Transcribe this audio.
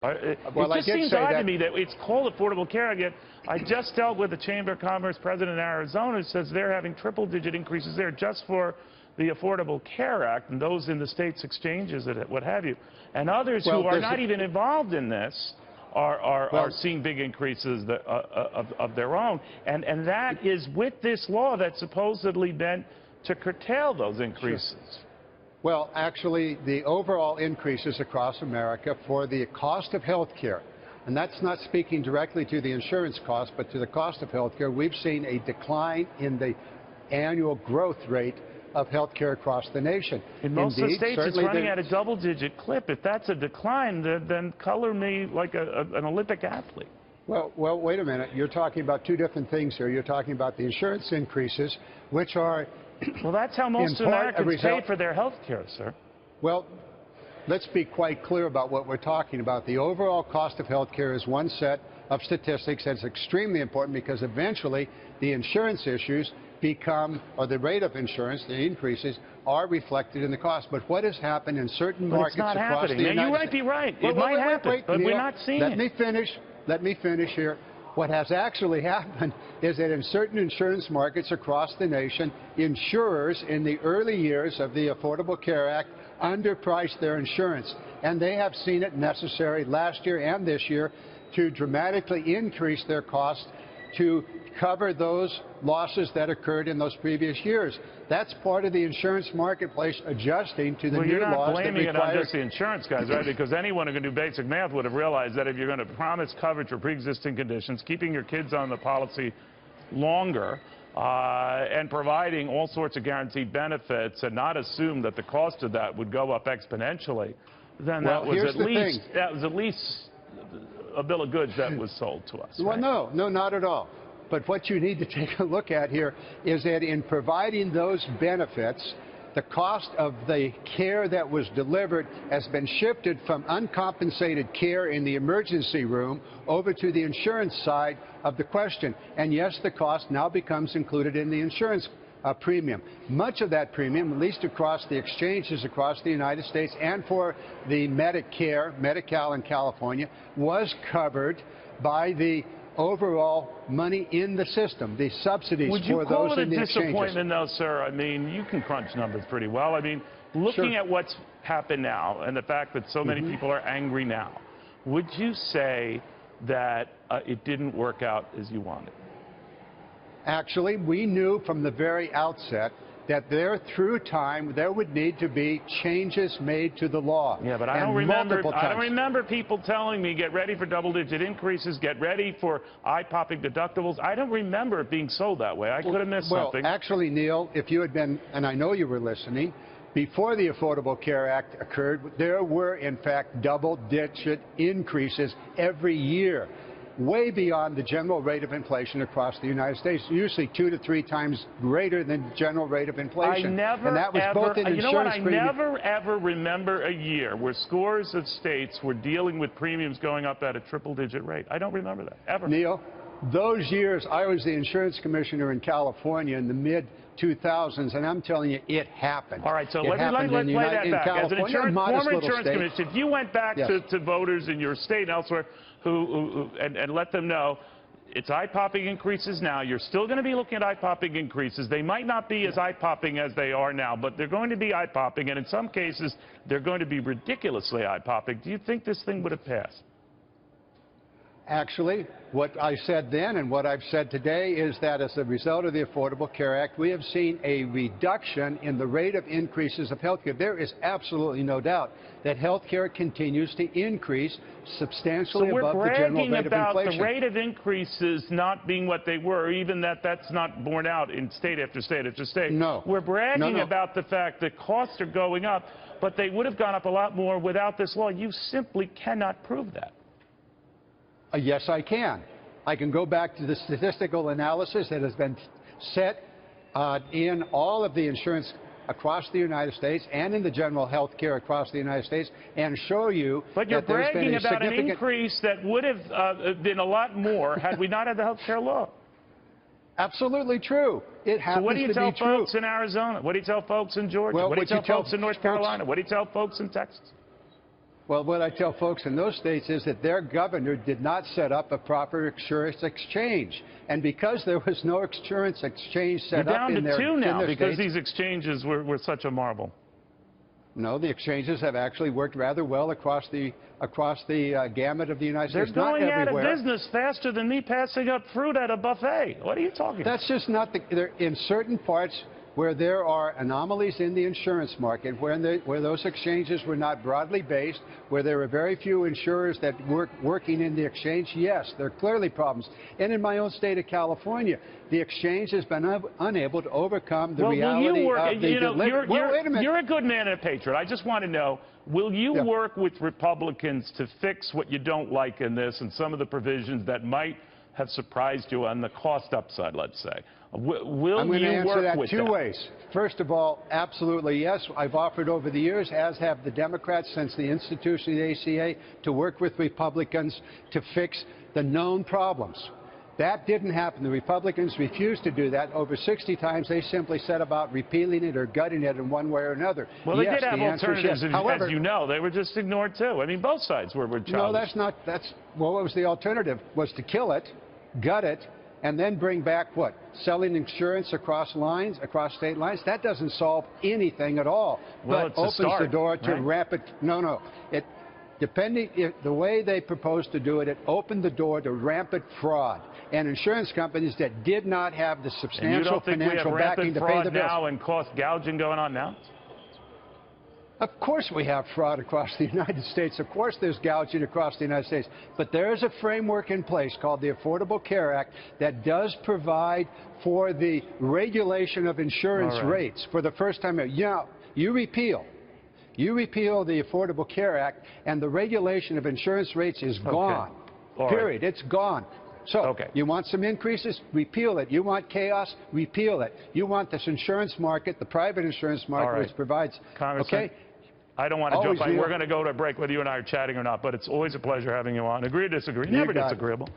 Well, it just seems odd to me that it's called Affordable Care Act. I just dealt with the Chamber of Commerce president in Arizona who says they're having triple-digit increases there just for the Affordable Care Act and those in the state's exchanges and what have you. And others who are not even involved in this are seeing big increases of their own. And that is with this law that's supposedly meant to curtail those increases. Sure. Well, actually, the overall increases across America for the cost of health care, and that's not speaking directly to the insurance cost, but to the cost of health care, we've seen a decline in the annual growth rate of health care across the nation. In most of the states, it's running at a double-digit clip. If that's a decline, then color me like an Olympic athlete. Well, wait a minute. You're talking about two different things here. You're talking about the insurance increases, which are well, that's how most Americans pay for their health care, sir. Well, let's be quite clear about what we're talking about. The overall cost of health care is one set of statistics that's extremely important because eventually the insurance issues become, or the rate of insurance, the increases, are reflected in the cost. But what has happened in certain markets across the United States... You might be right. It might happen, but we're not seeing it. Let me finish here. What has actually happened is that in certain insurance markets across the nation, insurers in the early years of the Affordable Care Act underpriced their insurance. And they have seen it necessary last year and this year to dramatically increase their costs to cover those losses that occurred in those previous years. That's part of the insurance marketplace adjusting to the new laws that require... Well, you're not blaming it on just the insurance guys, right? Because anyone who can do basic math would have realized that if you're going to promise coverage for pre-existing conditions, keeping your kids on the policy longer, and providing all sorts of guaranteed benefits and not assume that the cost of that would go up exponentially, then that was at least a bill of goods that was sold to us. Well, right? No, not at all. But what you need to take a look at here is that in providing those benefits, the cost of the care that was delivered has been shifted from uncompensated care in the emergency room over to the insurance side of the question. And yes, the cost now becomes included in the insurance premium. Much of that premium, at least across the exchanges across the United States and for the Medicare, Medi-Cal in California, was covered by the overall money in the system, the subsidies for those in the exchanges. Would you call it a disappointment, though, sir? I mean, you can crunch numbers pretty well. I mean, looking at what's happened now and the fact that so many people are angry now, would you say that it didn't work out as you wanted? Actually, we knew from the very outset that through time there would need to be changes made to the law. Yeah, but I don't remember people telling me, get ready for double-digit increases, get ready for eye-popping deductibles. I don't remember it being sold that way. I could have missed something. Well, actually, Neil, if you had been, and I know you were listening, before the Affordable Care Act occurred, there were, in fact, double-digit increases every year, way beyond the general rate of inflation across the United States, usually 2 to 3 times greater than the general rate of inflation. And that was both in insurance premium. I never, ever remember a year where scores of states were dealing with premiums going up at a triple-digit rate. I don't remember that, ever. Neil, those years, I was the insurance commissioner in California in the mid-2000s, and I'm telling you, it happened. All right, so let's play that back. As an former insurance commissioner, if you went back to voters in your state and elsewhere and let them know it's eye-popping increases now, you're still going to be looking at eye-popping increases. They might not be as eye-popping as they are now, but they're going to be eye-popping, and in some cases, they're going to be ridiculously eye-popping. Do you think this thing would have passed? Actually, what I said then and what I've said today is that as a result of the Affordable Care Act, we have seen a reduction in the rate of increases of health care. There is absolutely no doubt that health care continues to increase substantially above the general rate of inflation. So we're bragging about the rate of increases not being what they were, even that's not borne out in state after state after state. No. We're bragging about the fact that costs are going up, but they would have gone up a lot more without this law. You simply cannot prove that. Yes, I can. I can go back to the statistical analysis that has been set in all of the insurance across the United States and in the general health care across the United States and show you but you're bragging about an increase that would have been a lot more had we not had the health care law. Absolutely true. It happens to be true. So what do you tell folks in Arizona? What do you tell folks in Georgia? What do you tell folks in North Carolina? What do you tell folks in Texas? Well, what I tell folks in those states is that their governor did not set up a proper insurance exchange. And because there was no insurance exchange set up in their states... You're down to 2 now because these exchanges were such a marvel. No, the exchanges have actually worked rather well across the gamut of the United States. They're going out of business faster than me passing up fruit at a buffet. What are you talking about? That's just not in certain parts where there are anomalies in the insurance market, where those exchanges were not broadly based, where there were very few insurers that were working in the exchange, yes, there are clearly problems. And in my own state of California, the exchange has been unable to overcome the reality of the You're a good man and a patriot. I just want to know, will you work with Republicans to fix what you don't like in this and some of the provisions that might have surprised you on the cost upside, let's say? Will I'm going to answer that with two ways. First of all, absolutely yes. I've offered over the years, as have the Democrats since the institution of the ACA, to work with Republicans to fix the known problems. That didn't happen. The Republicans refused to do that. Over 60 times, they simply set about repealing it or gutting it in one way or another. Well, they did have alternatives, yes. However, as you know. They were just ignored, too. I mean, both sides were challenged. No, that's not. Well, what was the alternative? Was to kill it, gut it, and then bring back what? Selling insurance across lines, across state lines? That doesn't solve anything at all. Well, but opens the door to right? rapid... No. The way they proposed to do it, it opened the door to rampant fraud. And insurance companies that did not have the substantial financial backing to pay the bills. And you don't think we have rampant fraud now and cost gouging going on now? Of course we have fraud across the United States. Of course there's gouging across the United States. But there is a framework in place called the Affordable Care Act that does provide for the regulation of insurance rates for the first time. You repeal the Affordable Care Act, and the regulation of insurance rates is gone. Period. It's gone. So, you want some increases? Repeal it. You want chaos? Repeal it. You want this insurance market, the private insurance market, which provides... Congressman, I don't want to jump in. We're going to go to a break whether you and I are chatting or not, but it's always a pleasure having you on. Agree or disagree? Never disagreeable.